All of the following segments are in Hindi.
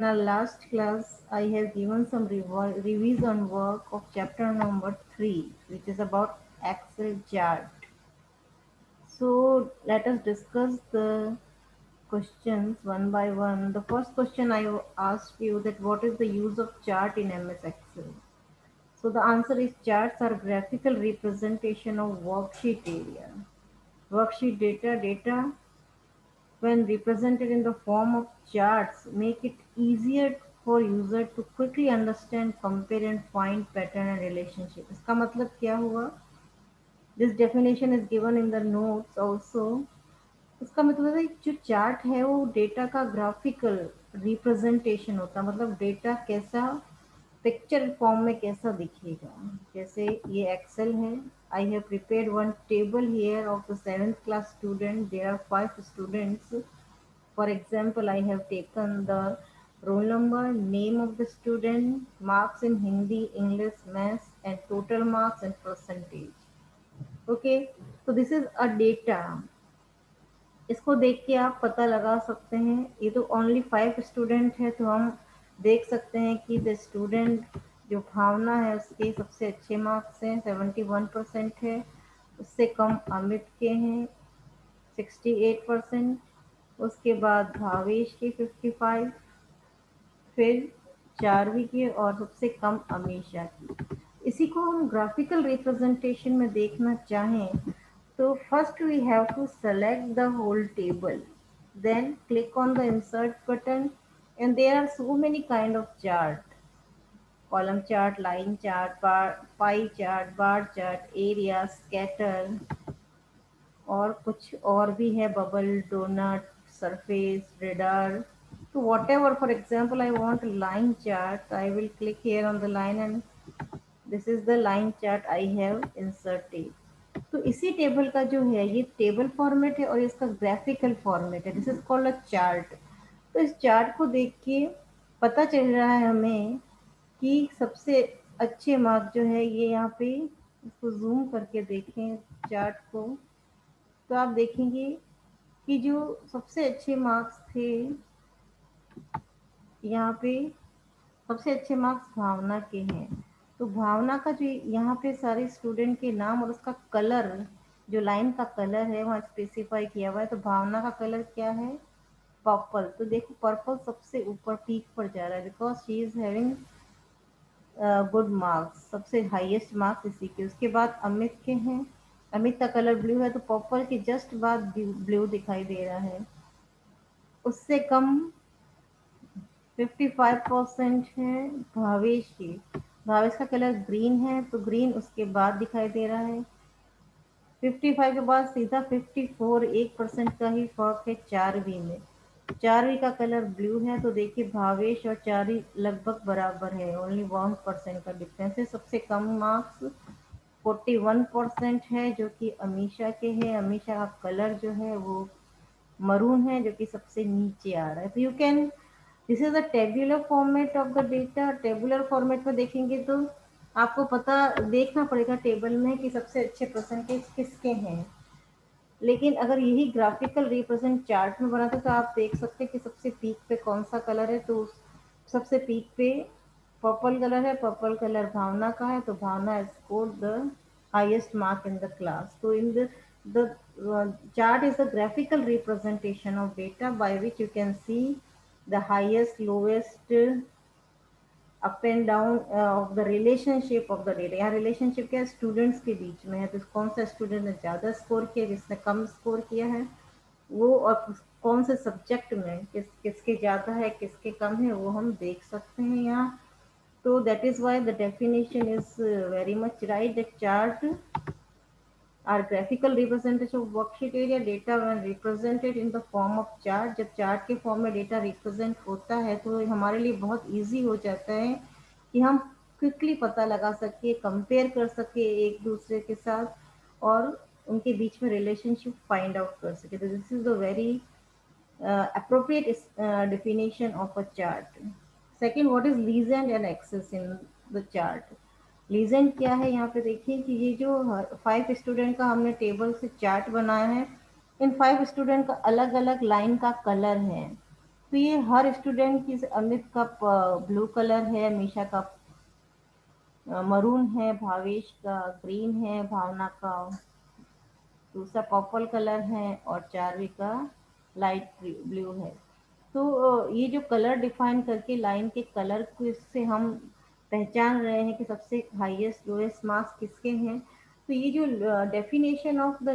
In our last class, I have given some revision work of chapter number 3, which is about Excel chart. So let us discuss the questions one by one. The first question I asked you that what is the use of chart in MS Excel? So the answer is charts are graphical representation of worksheet area. Worksheet data when represented in the form of charts make it easier for user to quickly understand, compare and find pattern and relationship. इसका मतलब क्या हुआ? This definition is given in the notes also. इसका मतलब है जो चार्ट है वो डेटा का ग्राफिकल रिप्रेजेंटेशन होता है, मतलब डेटा कैसा पिक्चर फॉर्म में कैसा दिखेगा. जैसे ये एक्सेल है. I have prepared one table here of the 7th class student. There are 5 students. For example, I have taken the roll number, name of the student, marks in Hindi, English, Maths, and total marks and percentage. Okay, so this is a data. इसको देख के आप पता लगा सकते हैं. ये तो ओनली 5 स्टूडेंट है, तो हम देख सकते हैं कि द स्टूडेंट जो भावना है उसके सबसे अच्छे मार्क्स हैं, 71% है. उससे कम अमित के हैं, 68%. उसके बाद भावेश की 55, फिर चारवी की और सबसे कम अमीषा की. इसी को हम ग्राफिकल रिप्रेजेंटेशन में देखना चाहें तो first we have to select the whole table, then click on the insert button, and there are so many kind of chart: column chart, line chart, pie chart, bar chart, area, scatter और कुछ और भी है, bubble, doughnut, surface, radar. So whatever, for example, I want a line chart, I will click here on the line and this is the line chart I have inserted. तो इसी टेबल का जो है ये टेबल फॉर्मेट है और इसका ग्राफिकल फॉर्मेट है. This is called a chart. तो इस चार्ट को देख के पता चल रहा है हमें कि सबसे अच्छे मार्क जो है ये यहाँ पे, इसको जूम करके देखें चार्ट को तो आप देखेंगे कि जो सबसे अच्छे मार्क्स थे यहाँ पे, सबसे अच्छे मार्क्स भावना के हैं. तो भावना का जो यहाँ पे सारे स्टूडेंट के नाम और उसका कलर, जो लाइन का कलर है वहाँ स्पेसिफाई किया हुआ है. तो भावना का कलर क्या है? पर्पल. तो देखो पर्पल सबसे ऊपर पीक पर जा रहा है because she is having good marks. सबसे हाईएस्ट मार्क्स इसी के. उसके बाद अमित के हैं. अमित का कलर ब्लू है तो पर्पल के जस्ट बाद ब्लू दिखाई दे रहा है. उससे कम 55% है भावेश की. भावेश का कलर ग्रीन है तो ग्रीन उसके बाद दिखाई दे रहा है. 55 के बाद सीधा 54, 1% का ही फर्क है चारवी में. चारवी का कलर ब्लू है तो देखिए भावेश और चारवी लगभग बराबर है, ओनली 1% का डिफरेंस है. सबसे कम मार्क्स 41% है जो कि अमीषा के हैं. अमीषा का कलर जो है वो मरून है जो कि सबसे नीचे आ रहा है. तो you can, this is the tabular format of the data. Tabular format में देखेंगे तो आपको पता देखना पड़ेगा टेबल में कि सबसे अच्छे परसेंटेज किसके हैं. लेकिन अगर यही ग्राफिकल रिप्रेजेंट चार्ट में बनाते तो आप देख सकते हैं कि सबसे पीक पे कौन सा कलर है. तो सबसे पीक पे पर्पल कलर है. पर्पल कलर भावना का है तो Bhavna score the highest mark in the class. तो in the chart is a graphical representation of data by which you can see the highest, lowest, up and down of the relationship of the data. यहाँ रिलेशनशिप क्या है? स्टूडेंट्स के बीच में है. तो कौन सा स्टूडेंट ने ज़्यादा स्कोर किया, किसने कम स्कोर किया है वो, और कौन से सब्जेक्ट में किसके ज़्यादा है किसके कम है वो हम देख सकते हैं यहाँ. तो that is why the definition is very much right. The chart are graphical representation of worksheet area data when represented in the form of chart. जब चार्ट के फॉर्म में डेटा रिप्रेजेंट होता है तो हमारे लिए बहुत ईजी हो जाता है कि हम क्विकली पता लगा सके, कंपेयर कर सके एक दूसरे के साथ और उनके बीच में रिलेशनशिप फाइंड आउट कर सके. तो this is the very appropriate definition of a chart. Second, what is legend and axis in the chart? Legend क्या है? यहाँ पे देखिए कि ये जो 5 स्टूडेंट का हमने टेबल से चार्ट बनाया है, इन 5 स्टूडेंट का अलग अलग लाइन का कलर है. तो ये हर स्टूडेंट की, अमित का ब्लू कलर है, मीशा का मरून है, भावेश का ग्रीन है, भावना का दूसरा पर्पल कलर है, और चारवी का लाइट ब्लू है। तो ये जो कलर डिफाइन करके लाइन के कलर को इससे हम पहचान रहे हैं कि सबसे हाईएस्ट लोएस्ट मार्क्स किसके हैं। तो ये जो definition of the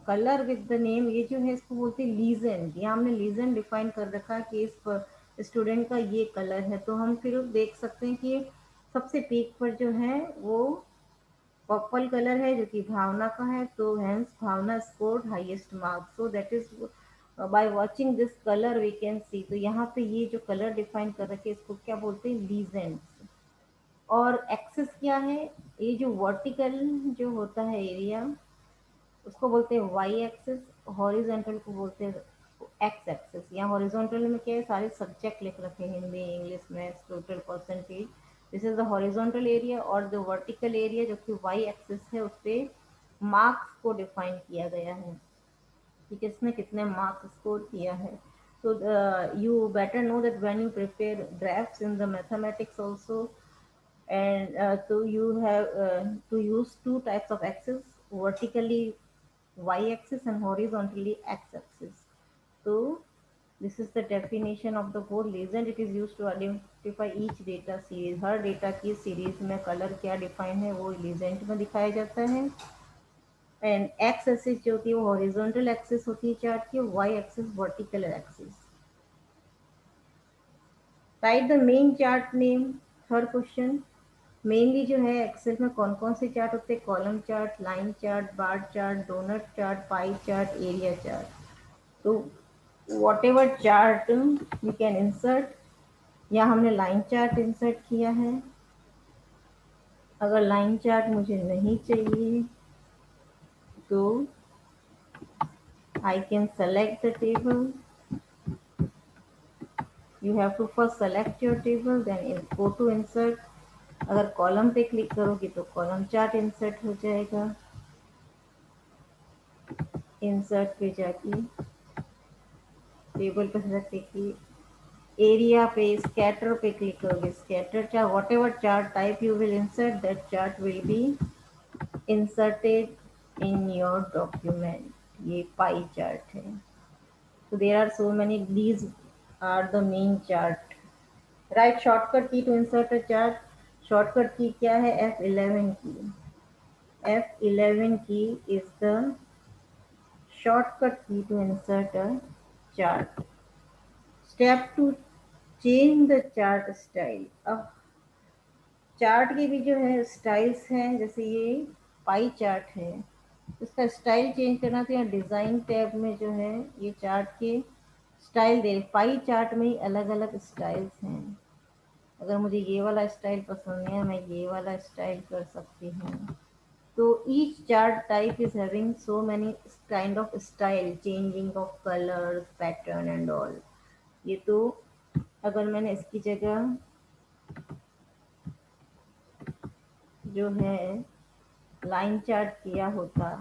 colour with the name, ये जो है इसको बोलते हैं लीजेंड। यहाँ हमने लीजेंड डिफाइन कर रखा है कि इस स्टूडेंट का ये कलर है। तो हम फिर देख सकते हैं कि सबसे पीक पर जो है वो पर्पल कलर है, जो कि भावना का है। तो hence Bhavna scored highest marks, so that is by watching this colour we can see. तो यहाँ पे ये जो कलर डिफाइन कर रखे इसको क्या बोलते हैं, लीजेंड्स। और एक्सेस क्या है, ये जो वर्टिकल जो होता है एरिया उसको बोलते हैं वाई एक्सेस, हॉरिजॉन्टल को बोलते हैं एक्स एक्सेस। यहाँ हॉरिजॉन्टल में क्या है, सारे सब्जेक्ट लिख रखे हैं, Hindi English maths total percentage, this is the horizontal area. और द वर्टिकल एरिया जो कि वाई एक्सेस है, उस पर मार्क्स को डिफाइन किया गया है कि किसने कितने मार्क्स स्कोर किया है। तो you better know that when you prepare drafts in the mathematics also, and so you have to use two types of axis, vertically y-axis and horizontally x-axis. So this is the definition of the word legend. It is used to identify each data series. Her data की सीरीज में कलर क्या डिफाइन है वो legend में दिखाया जाता है। एंड एक्स एक्सिस जो होती है वो हॉरिजॉन्टल एक्सिस होती है चार्ट की, Y axis vertical axis. Right the main chart name. Third question, mainly जो है एक्सेल में कौन कौन से चार्ट होते हैं, column chart, line chart, bar chart, donut chart, pie chart, area chart. तो whatever chart you can insert, या हमने लाइन चार्ट इंसर्ट किया है। अगर लाइन चार्ट मुझे नहीं चाहिए तो I can select the table. You have to first select your table, then go to insert। अगर कॉलम पे क्लिक करोगे तो कॉलम चार्ट इंसर्ट हो जाएगा। इंसर्ट पे जाके टेबल पे सेलेक्ट कीजिए, एरिया पे स्कैटर पे क्लिक करोगे, scatter chart, whatever chart type you will insert, that chart will be inserted in your document. ये पाई चार्ट है। तो there are so many, these are the main chart. Right shortcut key to insert a chart. Shortcut key क्या है, F11 key. F11 key is the shortcut key to insert a chart. Step to change the chart style। अब चार्ट के भी जो है स्टाइल्स हैं, जैसे ये पाई चार्ट है, उसका स्टाइल चेंज करना तो यहाँ डिज़ाइन टैब में जो है ये चार्ट के स्टाइल दे। पाई चार्ट में ही अलग अलग स्टाइल्स हैं। अगर मुझे ये वाला स्टाइल पसंद नहीं है, मैं ये वाला स्टाइल कर सकती हूँ। तो each chart type is having so many kind of style, changing of colors, pattern and all। ये तो अगर मैंने इसकी जगह जो है लाइन चार्ट किया होता,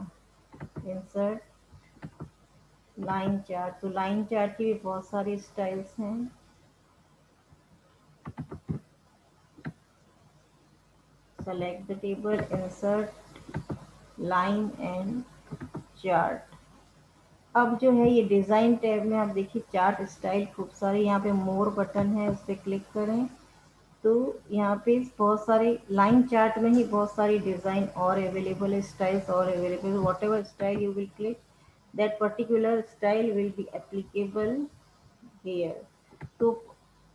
इंसर्ट लाइन चार्ट, तो लाइन चार्ट की भी बहुत सारी स्टाइल्स हैं। Select the table, insert line and chart. अब जो है ये डिज़ाइन टैब में आप देखिए चार्ट स्टाइल खूब सारे, यहाँ पे मोर बटन है, उस पर क्लिक करें तो यहाँ पे बहुत सारे लाइन चार्ट में ही बहुत सारी डिज़ाइन और अवेलेबल है, स्टाइल्स और available. What ever style you will click, that particular style will be applicable here। So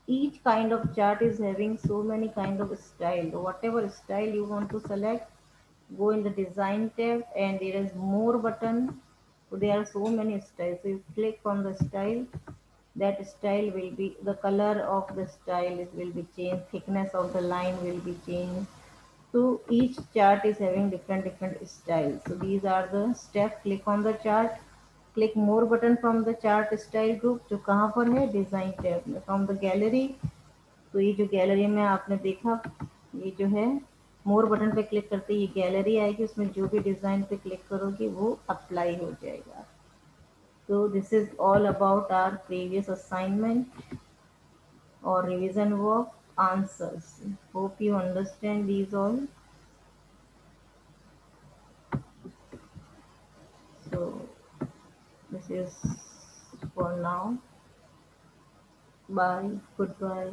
each kind of chart is having so many kind of style, whatever style you want to select, go in the design tab and there is more button। So there are so many styles, so you click on the style, that style will be, the color of the style is will be changed, thickness of the line will be changed। so each chart is having different styles। so these are the steps। click on the chart, click more button from the chart style group, जो कहाँ पर है, डिज़ाइन टैब में, फ्रॉम द गैलरी। तो ये जो गैलरी में आपने देखा, ये जो है मोर बटन पे क्लिक करते ही गैलरी आएगी, उसमें जो भी डिज़ाइन पे क्लिक करोगे वो अप्लाई हो जाएगा। So this is all about our previous assignment or revision work answers. Hope you understand these all. So this is for now. Bye. Goodbye.